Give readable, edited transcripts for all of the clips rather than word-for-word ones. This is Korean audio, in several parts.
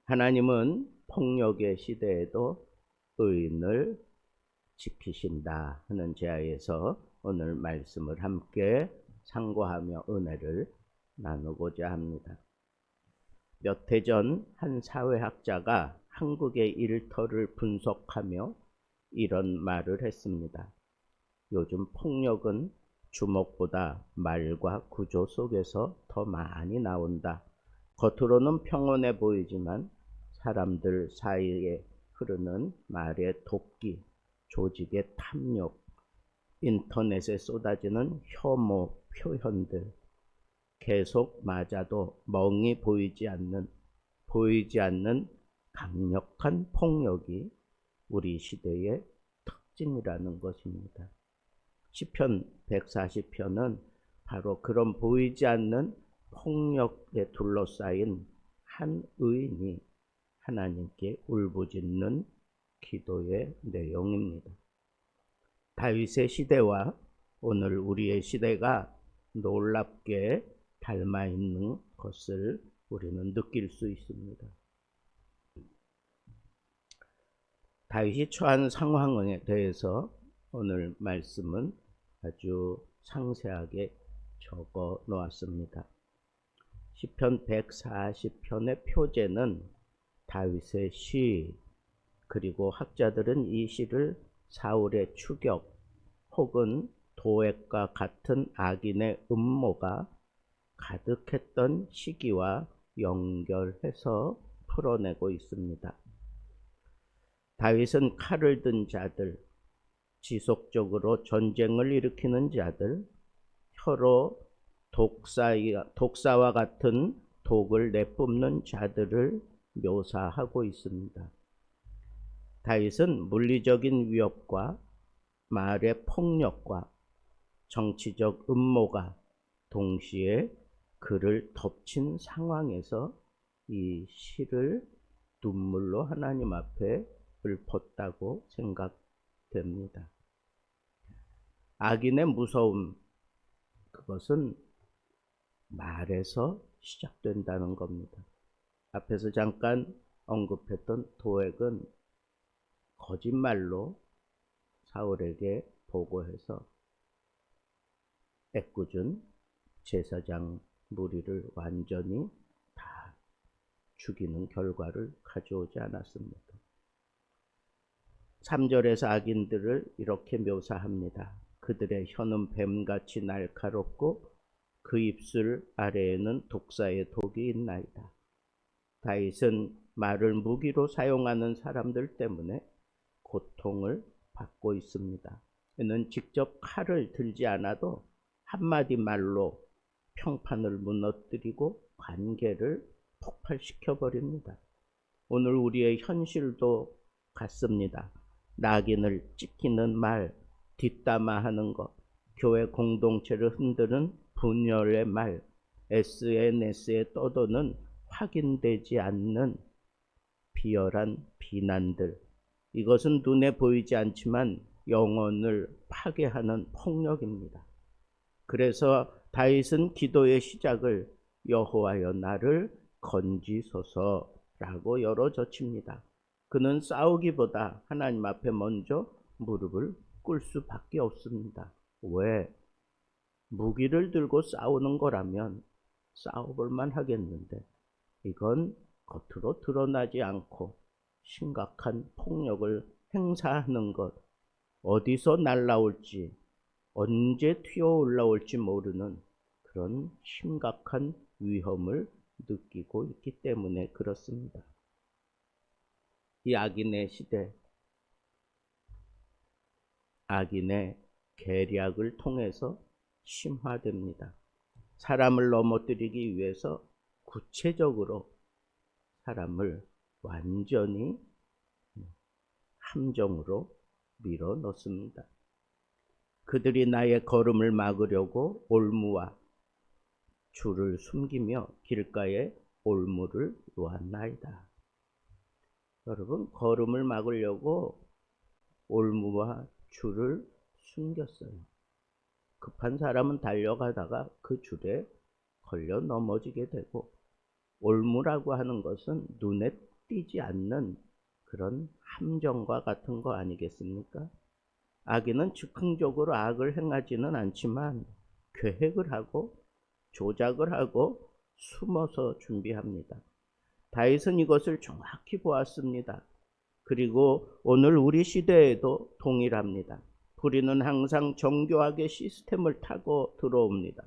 하나님은 폭력의 시대에도 의인을 지키신다 하는 제하에서 오늘 말씀을 함께 상고하며 은혜를 나누고자 합니다. 몇 해 전 한 사회학자가 한국의 일터를 분석하며 이런 말을 했습니다. 요즘 폭력은 주먹보다 말과 구조 속에서 더 많이 나온다. 겉으로는 평온해 보이지만 사람들 사이에 흐르는 말의 돕기, 조직의 탐욕, 인터넷에 쏟아지는 혐오 표현들, 계속 맞아도 멍이 보이지 않는 강력한 폭력이 우리 시대의 특징이라는 것입니다. 시편 140편은 바로 그런 보이지 않는 폭력에 둘러싸인 한 의인이 하나님께 울부짖는 기도의 내용입니다. 다윗의 시대와 오늘 우리의 시대가 놀랍게 닮아 있는 것을 우리는 느낄 수 있습니다. 다윗이 처한 상황에 대해서 오늘 말씀은 아주 상세하게 적어 놓았습니다. 시편 140편의 표제는 다윗의 시, 그리고 학자들은 이 시를 사울의 추격 혹은 도액과 같은 악인의 음모가 가득했던 시기와 연결해서 풀어내고 있습니다. 다윗은 칼을 든 자들, 지속적으로 전쟁을 일으키는 자들, 혀로 독사와 같은 독을 내뿜는 자들을 묘사하고 있습니다. 다윗은 물리적인 위협과 말의 폭력과 정치적 음모가 동시에 그를 덮친 상황에서 이 시를 눈물로 하나님 앞에 읊었다고 생각됩니다. 악인의 무서움, 그것은 말에서 시작된다는 겁니다. 앞에서 잠깐 언급했던 도액은 거짓말로 사울에게 보고해서 애꿎은 제사장 무리를 완전히 다 죽이는 결과를 가져오지 않았습니까? 3절에서 악인들을 이렇게 묘사합니다. 그들의 혀는 뱀같이 날카롭고 그 입술 아래에는 독사의 독이 있나이다. 다윗은 말을 무기로 사용하는 사람들 때문에 고통을 받고 있습니다. 그는 직접 칼을 들지 않아도 한마디 말로 평판을 무너뜨리고 관계를 폭발시켜 버립니다. 오늘 우리의 현실도 같습니다. 낙인을 찍히는 말, 뒷담화하는 것, 교회 공동체를 흔드는 분열의 말, SNS에 떠도는 확인되지 않는 비열한 비난들, 이것은 눈에 보이지 않지만 영혼을 파괴하는 폭력입니다. 그래서 다윗은 기도의 시작을 여호와여 나를 건지소서라고 열어젖힙니다. 그는 싸우기보다 하나님 앞에 먼저 무릎을 꿇을 수밖에 없습니다. 왜? 무기를 들고 싸우는 거라면 싸워볼만 하겠는데 이건 겉으로 드러나지 않고 심각한 폭력을 행사하는 것, 어디서 날라올지 언제 튀어 올라올지 모르는 그런 심각한 위험을 느끼고 있기 때문에 그렇습니다. 이 악인의 시대, 악인의 계략을 통해서 심화됩니다. 사람을 넘어뜨리기 위해서 구체적으로 사람을 완전히 함정으로 밀어넣습니다. 그들이 나의 걸음을 막으려고 올무와 줄을 숨기며 길가에 올무를 놓았나이다. 여러분, 걸음을 막으려고 올무와 줄을 숨겼어요. 급한 사람은 달려가다가 그 줄에 걸려 넘어지게 되고, 올무라고 하는 것은 눈에 뛰지 않는 그런 함정과 같은 거 아니겠습니까? 악인은 즉흥적으로 악을 행하지는 않지만 계획을 하고 조작을 하고 숨어서 준비합니다. 다윗은 이것을 정확히 보았습니다. 그리고 오늘 우리 시대에도 동일합니다. 불의는 항상 정교하게 시스템을 타고 들어옵니다.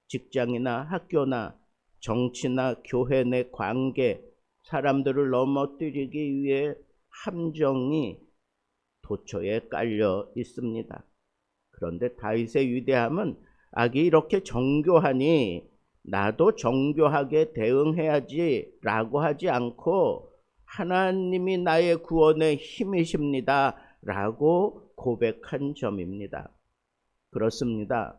직장이나 학교나 정치나 교회 내 관계, 사람들을 넘어뜨리기 위해 함정이 도처에 깔려 있습니다. 그런데 다윗의 위대함은 악이 이렇게 정교하니 나도 정교하게 대응해야지 라고 하지 않고 하나님이 나의 구원의 힘이십니다 라고 고백한 점입니다. 그렇습니다.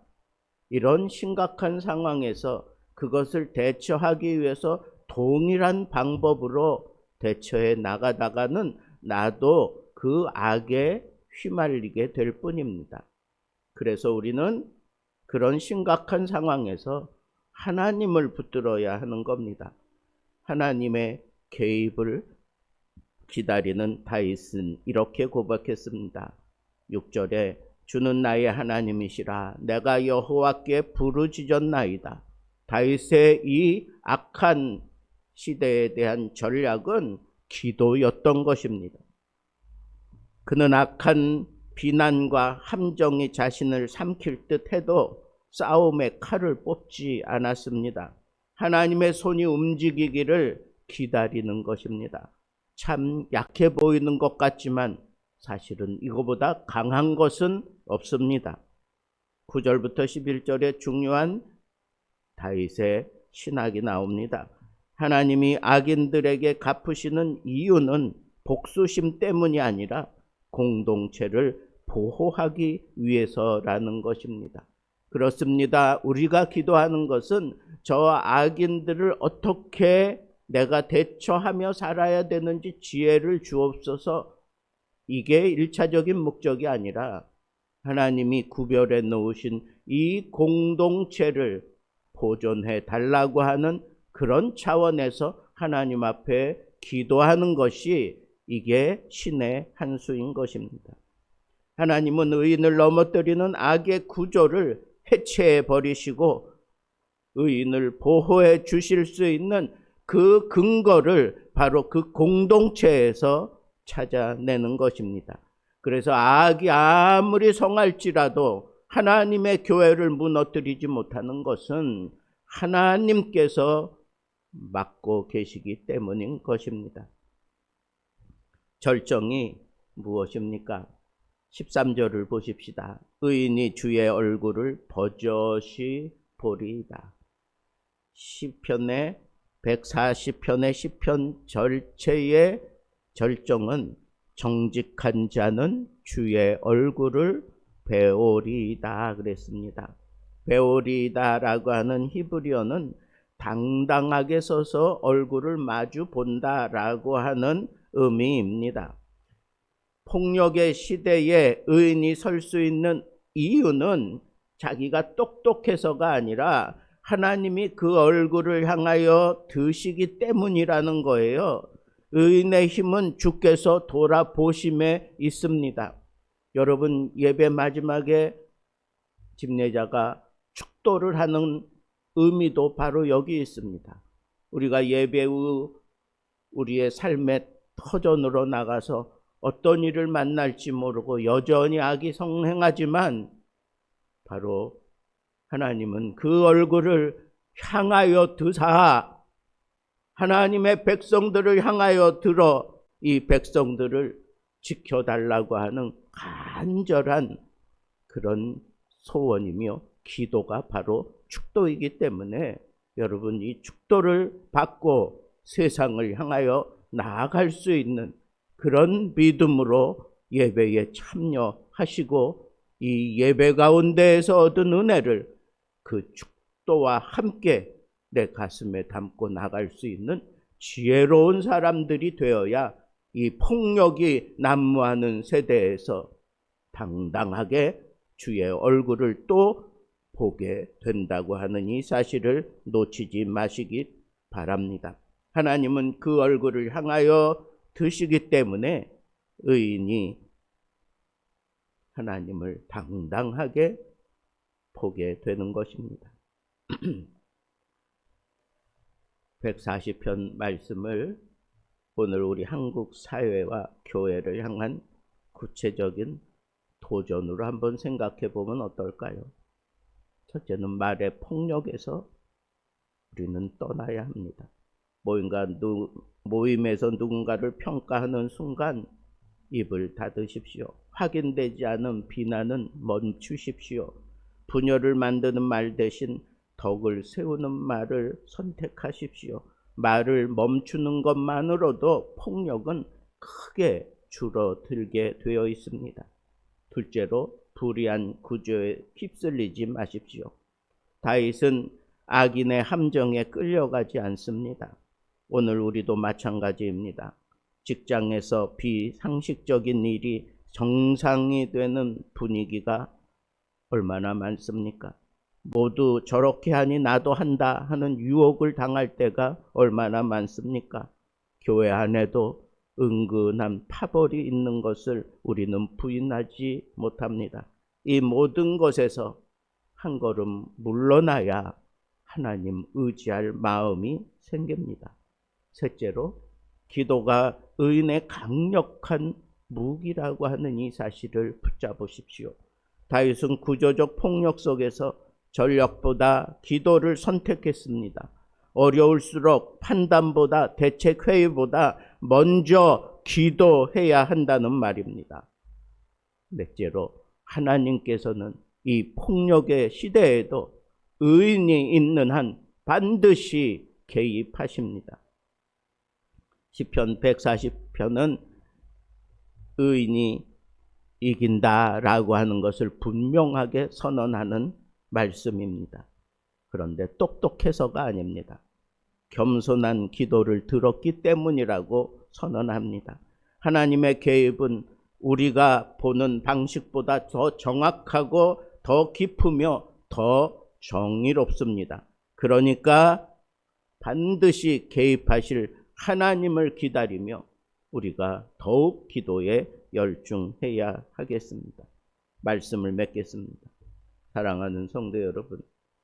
이런 심각한 상황에서 그것을 대처하기 위해서 동일한 방법으로 대처해 나가다가는 나도 그 악에 휘말리게 될 뿐입니다. 그래서 우리는 그런 심각한 상황에서 하나님을 붙들어야 하는 겁니다. 하나님의 개입을 기다리는 다윗은 이렇게 고백했습니다. 6절에 주는 나의 하나님이시라 내가 여호와께 부르짖었나이다. 다윗의 이 악한 시대에 대한 전략은 기도였던 것입니다. 그는 악한 비난과 함정이 자신을 삼킬 듯 해도 싸움의 칼을 뽑지 않았습니다. 하나님의 손이 움직이기를 기다리는 것입니다. 참 약해 보이는 것 같지만 사실은 이거보다 강한 것은 없습니다. 9절부터 11절에 중요한 다윗의 신학이 나옵니다. 하나님이 악인들에게 갚으시는 이유는 복수심 때문이 아니라 공동체를 보호하기 위해서라는 것입니다. 그렇습니다. 우리가 기도하는 것은 저 악인들을 어떻게 내가 대처하며 살아야 되는지 지혜를 주옵소서, 이게 1차적인 목적이 아니라 하나님이 구별해 놓으신 이 공동체를 보존해 달라고 하는 그런 차원에서 하나님 앞에 기도하는 것이 이게 신의 한 수인 것입니다. 하나님은 의인을 넘어뜨리는 악의 구조를 해체해 버리시고 의인을 보호해 주실 수 있는 그 근거를 바로 그 공동체에서 찾아내는 것입니다. 그래서 악이 아무리 성할지라도 하나님의 교회를 무너뜨리지 못하는 것은 하나님께서 막고 계시기 때문인 것입니다. 절정이 무엇입니까? 13절을 보십시다. 의인이 주의 얼굴을 버젓이 보리이다. 시편의 140편의 시편 절체의 절정은 정직한 자는 주의 얼굴을 배오리이다 그랬습니다. 배오리이다라고 하는 히브리어는 당당하게 서서 얼굴을 마주 본다라고 하는 의미입니다. 폭력의 시대에 의인이 설 수 있는 이유는 자기가 똑똑해서가 아니라 하나님이 그 얼굴을 향하여 드시기 때문이라는 거예요. 의인의 힘은 주께서 돌아보심에 있습니다. 여러분, 예배 마지막에 집례자가 축도를 하는 의미도 바로 여기 있습니다. 우리가 예배 후 우리의 삶의 터전으로 나가서 어떤 일을 만날지 모르고 여전히 악이 성행하지만 바로 하나님은 그 얼굴을 향하여 드사 하나님의 백성들을 향하여 들어 이 백성들을 지켜달라고 하는 간절한 그런 소원이며 기도가 바로 축도이기 때문에 여러분, 이 축도를 받고 세상을 향하여 나아갈 수 있는 그런 믿음으로 예배에 참여하시고 이 예배 가운데에서 얻은 은혜를 그 축도와 함께 내 가슴에 담고 나갈 수 있는 지혜로운 사람들이 되어야 이 폭력이 난무하는 세대에서 당당하게 주의 얼굴을 또 보게 된다고 하는 이 사실을 놓치지 마시기 바랍니다. 하나님은 그 얼굴을 향하여 드시기 때문에 의인이 하나님을 당당하게 보게 되는 것입니다. 140편 말씀을 오늘 우리 한국 사회와 교회를 향한 구체적인 도전으로 한번 생각해 보면 어떨까요? 첫째는 말의 폭력에서 우리는 떠나야 합니다. 모임에서 누군가를 평가하는 순간 입을 닫으십시오. 확인되지 않은 비난은 멈추십시오. 분열을 만드는 말 대신 덕을 세우는 말을 선택하십시오. 말을 멈추는 것만으로도 폭력은 크게 줄어들게 되어 있습니다. 둘째로 불의한 구조에 휩쓸리지 마십시오. 다윗은 악인의 함정에 끌려가지 않습니다. 오늘 우리도 마찬가지입니다. 직장에서 비상식적인 일이 정상이 되는 분위기가 얼마나 많습니까? 모두 저렇게 하니 나도 한다 하는 유혹을 당할 때가 얼마나 많습니까? 교회 안에도 은근한 파벌이 있는 것을 우리는 부인하지 못합니다. 이 모든 것에서 한 걸음 물러나야 하나님 의지할 마음이 생깁니다. 셋째로 기도가 의인의 강력한 무기라고 하는 이 사실을 붙잡으십시오. 다윗은 구조적 폭력 속에서 전력보다 기도를 선택했습니다. 어려울수록 판단보다 대책회의보다 먼저 기도해야 한다는 말입니다. 넷째로 하나님께서는 이 폭력의 시대에도 의인이 있는 한 반드시 개입하십니다. 시편 140편은 의인이 이긴다라고 하는 것을 분명하게 선언하는 말씀입니다. 그런데 똑똑해서가 아닙니다. 겸손한 기도를 들었기 때문이라고 선언합니다. 하나님의 개입은 우리가 보는 방식보다 더 정확하고 더 깊으며 더 정의롭습니다. 그러니까 반드시 개입하실 하나님을 기다리며 우리가 더욱 기도에 열중해야 하겠습니다. 말씀을 맺겠습니다. 사랑하는 성도 여러분,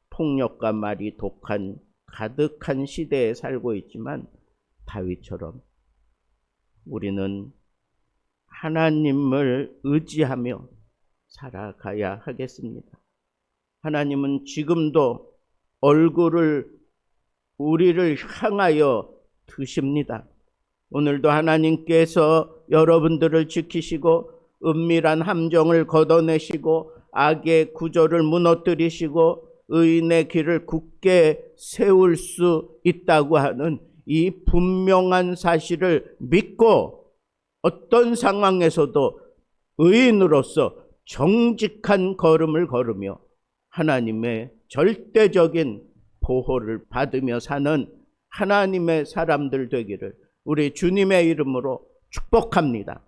폭력과 말이 독한 가득한 시대에 살고 있지만 다윗처럼 우리는 하나님을 의지하며 살아가야 하겠습니다. 하나님은 지금도 얼굴을 우리를 향하여 드십니다. 오늘도 하나님께서 여러분들을 지키시고 은밀한 함정을 걷어내시고 악의 구조를 무너뜨리시고 의인의 길을 굳게 세울 수 있다고 하는 이 분명한 사실을 믿고 어떤 상황에서도 의인으로서 정직한 걸음을 걸으며 하나님의 절대적인 보호를 받으며 사는 하나님의 사람들 되기를 우리 주님의 이름으로 축복합니다.